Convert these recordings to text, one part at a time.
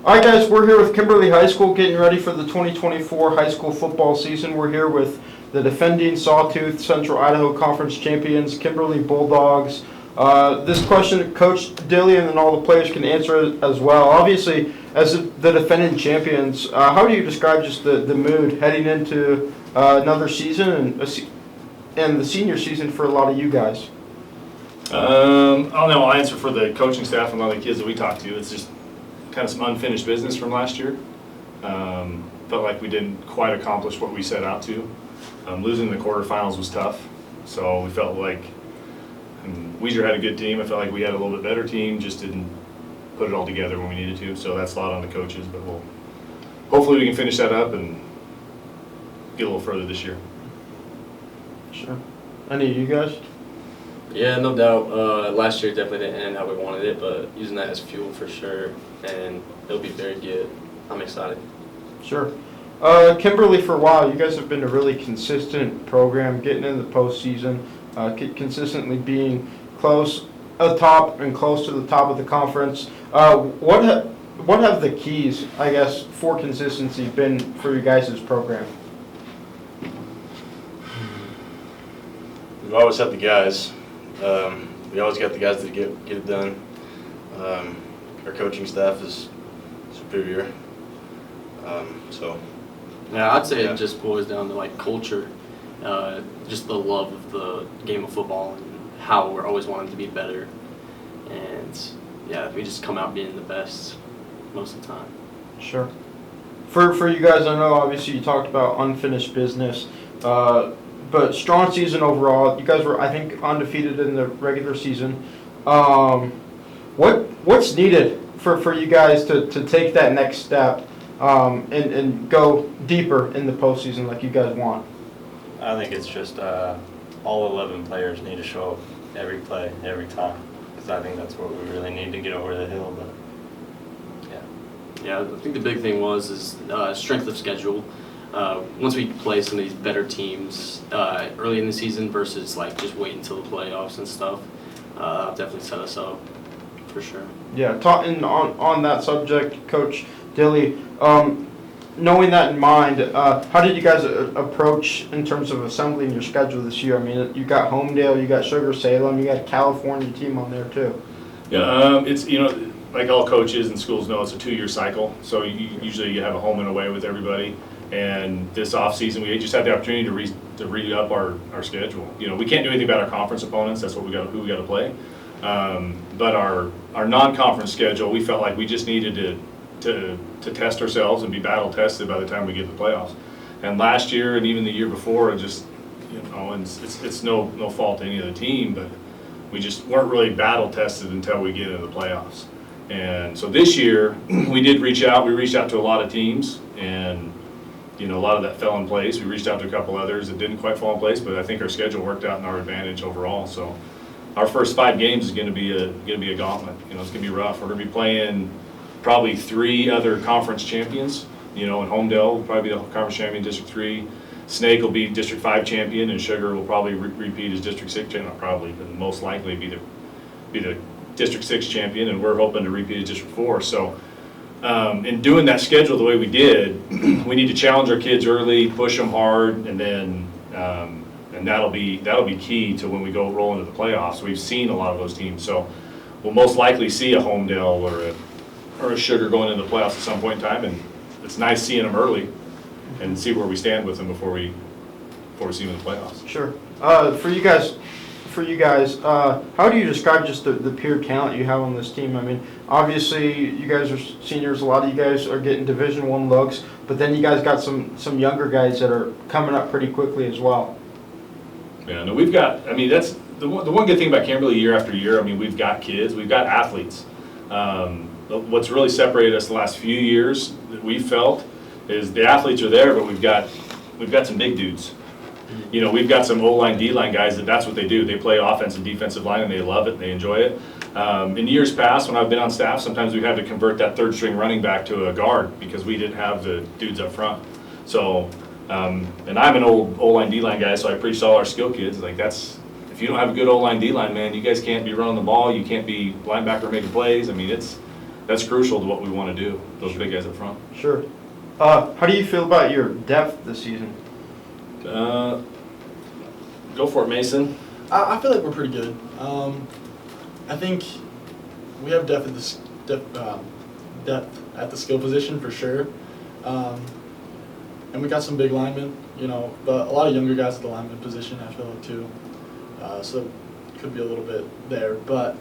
All right, guys, we're here with Kimberly High School getting ready for the 2024 high school football season. We're here with the defending Sawtooth Central Idaho Conference champions, Kimberly Bulldogs. This question, Coach Dillian and all the players can answer as well. Obviously, as the defending champions, how do you describe just the mood heading into another season and the senior season for a lot of you guys? I don't know. I'll answer for the coaching staff and a lot of the kids that we talked to. It's just kind of some unfinished business from last year. Felt like we didn't quite accomplish what we set out to. Losing the quarterfinals was tough, so we felt like Weiser had a good team. I felt like we had a little bit better team, just didn't put it all together when we needed to. So that's a lot on the coaches, but hopefully we can finish that up and get a little further this year. Sure. Any of you guys? Yeah, no doubt. Last year definitely didn't end how we wanted it, but using that as fuel for sure, and it'll be very good. I'm excited. Sure. Kimberly, for a while, you guys have been a really consistent program, getting in the postseason, consistently being close atop and close to the top of the conference. What have the keys, I guess, for consistency been for you guys' program? We've always had the guys. We always got the guys that get it done. Our coaching staff is superior. Yeah, I'd say it just boils down to like culture, just the love of the game of football and how we're always wanting to be better. And yeah, we just come out being the best most of the time. Sure. For you guys, I know obviously you talked about unfinished business, but strong season overall. You guys were, I think, undefeated in the regular season. What's needed for you guys to take that next step and go deeper in the postseason like you guys want? I think it's just all 11 players need to show up every play, every time, because I think that's what we really need to get over the hill. But yeah, I think the big thing is strength of schedule. Once we play some of these better teams early in the season versus like just wait until the playoffs and stuff, definitely set us up for sure. Yeah, talking on that subject, Coach Dilly, knowing that in mind, how did you guys approach in terms of assembling your schedule this year? I mean, you got Homedale, you got Sugar Salem, you got a California team on there too. Yeah, it's like all coaches and schools know, it's a 2-year cycle. So usually you have a home and away with everybody. And this off season, we just had the opportunity to re-up our schedule. We can't do anything about our conference opponents. That's who we got to play. But our non-conference schedule, we felt like we just needed to test ourselves and be battle tested by the time we get to the playoffs. And last year and even the year before, and it's no fault to any of the team, but we just weren't really battle tested until we get into the playoffs. And so this year we did reach out. We reached out to a lot of teams, and a lot of that fell in place. We reached out to a couple others that didn't quite fall in place, but I think our schedule worked out in our advantage overall. So our first 5 games is going to be a gauntlet. It's going to be rough. We're going to be playing probably 3 other conference champions. In Homedale will probably be the conference champion, District 3. Snake will be District 5 champion, and Sugar will probably repeat as District 6 champion. Not probably, but most likely be the District 6 champion, and we're hoping to repeat as District 4. So in doing that schedule the way we did, we need to challenge our kids early, push them hard, and then and that'll be key to when we go roll into the playoffs. We've seen a lot of those teams, so we'll most likely see a Homedale or a Sugar going into the playoffs at some point in time, and it's nice seeing them early and see where we stand with them before we see them in the playoffs. Sure. For you guys, how do you describe just the pure talent you have on this team? I mean, obviously you guys are seniors. A lot of you guys are getting Division I looks, but then you guys got some younger guys that are coming up pretty quickly as well. Yeah, no, we've got. I mean, that's the one good thing about Kimberly year after year. I mean, we've got kids, we've got athletes. What's really separated us the last few years that we felt is the athletes are there, but we've got some big dudes. We've got some O-line, D-line guys that's what they do. They play offense and defensive line, and they love it, and they enjoy it. In years past, when I've been on staff, sometimes we've had to convert that third-string running back to a guard because we didn't have the dudes up front. So, and I'm an old O-line, D-line guy, so I preach to all our skill kids. Like, if you don't have a good O-line, D-line, man, you guys can't be running the ball. You can't be linebacker making plays. I mean, that's crucial to what we want to do, those big guys up front. Sure. How do you feel about your depth this season? Go for it, Mason. I feel like we're pretty good. I think we have depth at the skill position for sure. And we got some big linemen, but a lot of younger guys at the lineman position, I feel like, too. So it could be a little bit there. But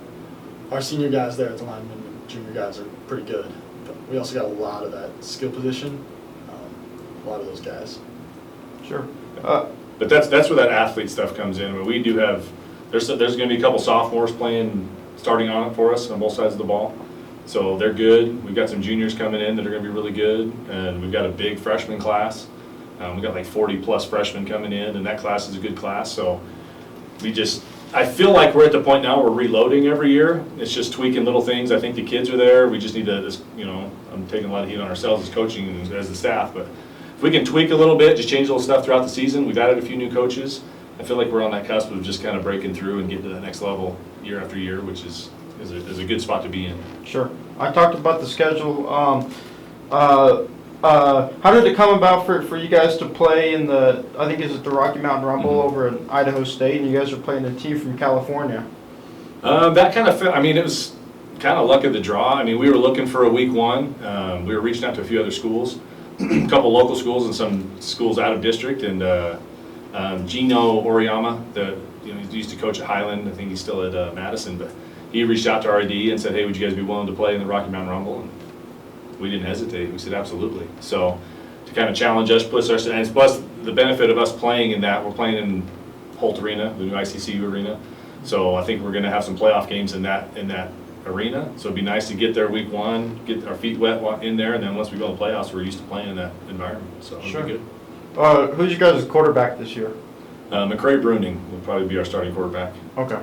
our senior guys there at the lineman and junior guys are pretty good. But we also got a lot of that skill position, a lot of those guys. Sure. But that's where that athlete stuff comes in. I mean, we do have, there's going to be a couple sophomores starting on it for us on both sides of the ball. So they're good. We've got some juniors coming in that are going to be really good, and we've got a big freshman class. We've got like 40-plus freshmen coming in, and that class is a good class. So I feel like we're at the point now where we're reloading every year. It's just tweaking little things. I think the kids are there. We just need to, I'm taking a lot of heat on ourselves as coaching and as the staff, but if we can tweak a little bit, just change a little stuff throughout the season. We've added a few new coaches. I feel like we're on that cusp of just kind of breaking through and getting to that next level year after year, which is a good spot to be in. Sure. I talked about the schedule. How did it come about for you guys to play in I think is it the Rocky Mountain Rumble over in Idaho State, and you guys are playing a team from California? That kind of it was kind of luck of the draw. I mean, we were looking for a week one. We were reaching out to a few other schools, a couple local schools and some schools out of district, and Gino Oriyama, he used to coach at Highland. I think he's still at Madison, but he reached out to our AD and said, hey, would you guys be willing to play in the Rocky Mountain Rumble? And we didn't hesitate. We said, absolutely. So to kind of challenge us, and plus the benefit of us playing in that, we're playing in Holt Arena, the new ICCU arena. So I think we're going to have some playoff games in that arena. So it'd be nice to get there week one, get our feet wet in there, and then once we go to the playoffs, we're used to playing in that environment. So it'll be good. Who's your guys' quarterback this year? McCray Bruning will probably be our starting quarterback. Okay.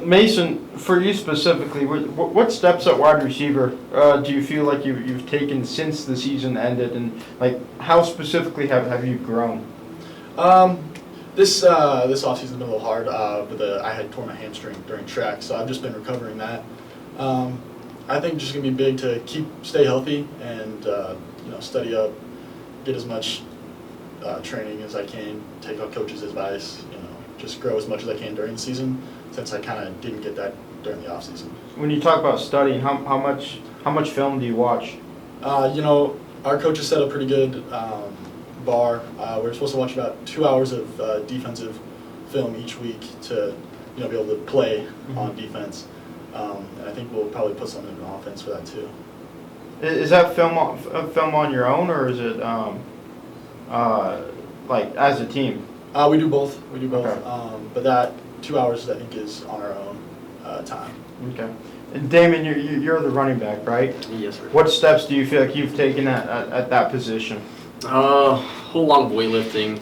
Mason, for you specifically, what steps at wide receiver do you feel like you've taken since the season ended, and like how specifically have you grown? This offseason's been a little hard, but I had torn my hamstring during track, so I've just been recovering that. I think just gonna be big to stay healthy and study up, get as much training as I can, take our coach's advice, just grow as much as I can during the season, since I kind of didn't get that during the off season. When you talk about studying, how much film do you watch? Our coaches set a pretty good bar. We're supposed to watch about 2 hours of defensive film each week to be able to play on defense. And I think we'll probably put something in offense for that too. Is that film on your own, or is it like as a team? We do both. Okay. But that 2 hours I think is on our own time. Okay. And Damon, you're the running back, right? Yes, sir. What steps do you feel like you've taken at that position? A whole lot of weightlifting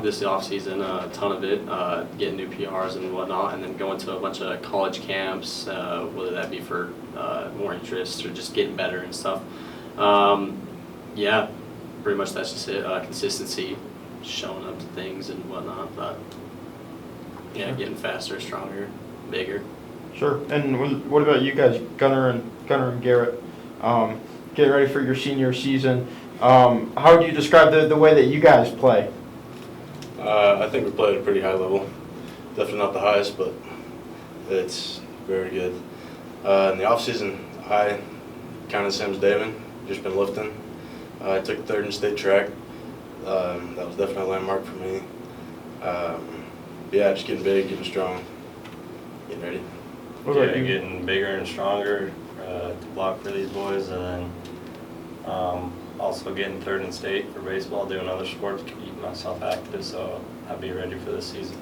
this off season, a ton of it, getting new PRs and whatnot, and then going to a bunch of college camps, whether that be for more interest or just getting better and stuff. Yeah, pretty much that's just it. Consistency, showing up to things and whatnot, but yeah, getting faster, stronger, bigger. Sure. And what about you guys, Gunnar and Garrett? Getting ready for your senior season. How do you describe the way that you guys play? I think we play at a pretty high level. Definitely not the highest, but it's very good. In the off season, I kind of the same as Damon. Just been lifting. I took third in state track. That was definitely a landmark for me. Yeah, just getting big, getting strong, getting ready. What about Yeah, you? getting bigger and stronger to block for these boys, and then also getting third in state for baseball, doing other sports, keep myself active, so I'll be ready for this season.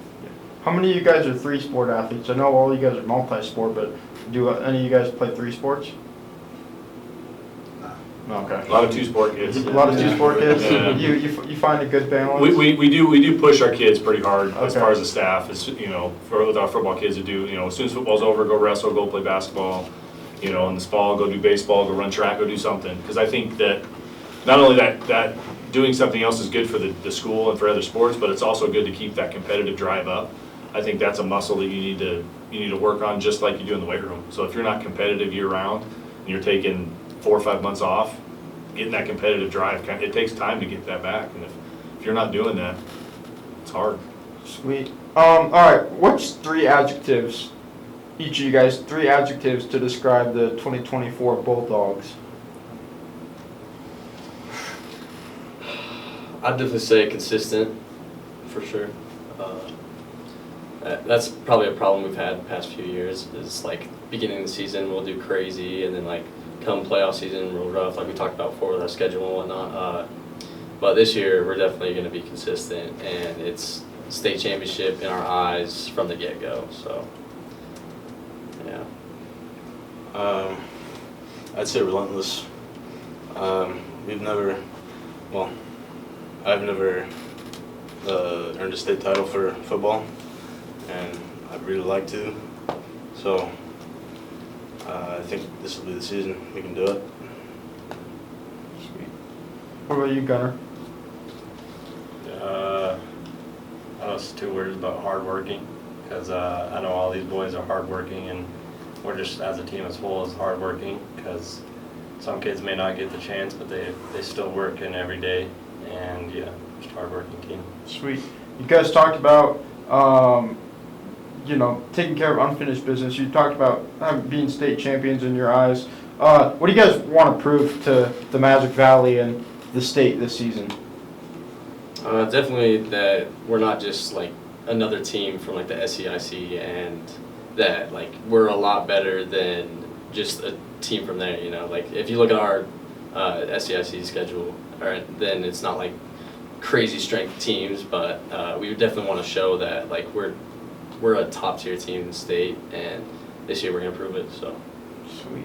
How many of you guys are three-sport athletes? I know all you guys are multi-sport, but do any of you guys play three sports? No. Okay. A lot of two-sport kids. A lot of two-sport kids. Yeah. You find a good balance. We do push our kids pretty hard as Okay. far as the staff. It's, with our football kids to do, as soon as football's over, go wrestle, go play basketball. In this fall, go do baseball, go run track, go do something. Because I think that not only that doing something else is good for the school and for other sports, but it's also good to keep that competitive drive up. I think that's a muscle that you need to work on, just like you do in the weight room. So if you're not competitive year round, and you're taking 4 or 5 months off, getting that competitive drive, it takes time to get that back. And if you're not doing that, it's hard. Sweet. All right. What's 3 adjectives, each of you guys, 3 adjectives to describe the 2024 Bulldogs? I'd definitely say consistent, for sure. That's probably a problem we've had the past few years. Is like beginning of the season we'll do crazy, and then like come playoff season real rough, like we talked about before with our schedule and whatnot. But this year we're definitely going to be consistent, and it's state championship in our eyes from the get-go. So, yeah. I'd say relentless. We've never, well, I've never earned a state title for football, and I'd really like to. So I think this will be the season we can do it. Sweet. What about you, Gunnar? I know it's 2 words, but hardworking, because I know all these boys are hardworking, and we're just, as a team as whole, is hardworking, because some kids may not get the chance, but they still work in every day, and yeah, just a hardworking team. Sweet. You guys talked about, taking care of unfinished business. You talked about being state champions in your eyes. What do you guys want to prove to the Magic Valley and the state this season? Definitely that we're not just like another team from like the SEIC, and that like we're a lot better than just a team from there. Like if you look at our SEIC schedule, then it's not like crazy strength teams, but we definitely want to show that like we're a top tier team in the state, and this year we're gonna prove it. So. Sweet.